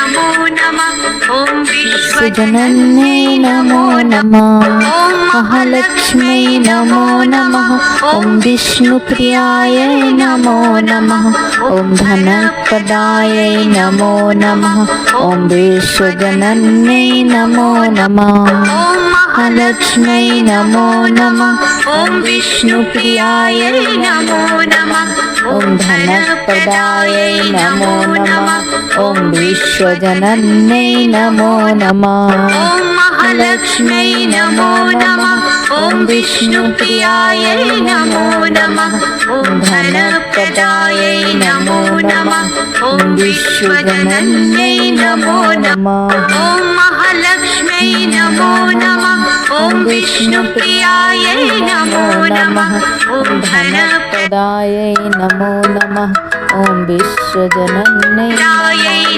नमो नमः ॐ विश्वजनन्यै नमो नमः महालक्ष्म्यै नमो नमः ॐ विष्णुप्रियायै नमो नमः ॐ धनप्रदायै नमो नमः ॐ विश्वजनन्यै नमो नमः महालक्ष्म्यै नमो नमः ॐ विष्णुप्रियायै नमो नमः ॐ धनप्रदायै नमो नमः ॐ विश्वजनन्यै नमो नमः महालक्ष्म्यै नमो नमः ॐ विष्णुप्रियायै नमो नमः ॐ धनप्रदायै नमो नमः ॐ विश्वजनन्यै नमो नमः महालक्ष्म्यै नमो नमः ॐ विष्णुप्रियायै नमो नमः ॐ धनप्रदायै नमो नमः ॐ विश्वजनन्यै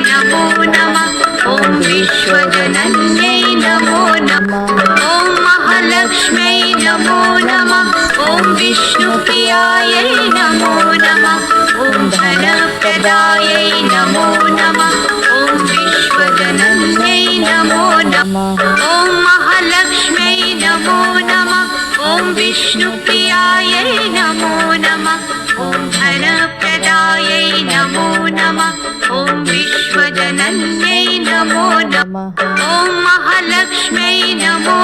नमो नमः ॐ विश्वजनन्यै नमो नमः ॐ महालक्ष्म्यै नमो नमः ॐ विष्णुप्रियायै नमो नमः ॐ धनप्रदायै नमो नमः ॐ विश्वजनन्यै नमो नमः ॐ महालक्ष्म्यै नमो नमः ॐ विष्णुप्रियायै नमो नमः ॐ धनप्रदायै नमो नमः ॐ विश्वजनन्यै नमो नमः ॐ महालक्ष्म्यै नमो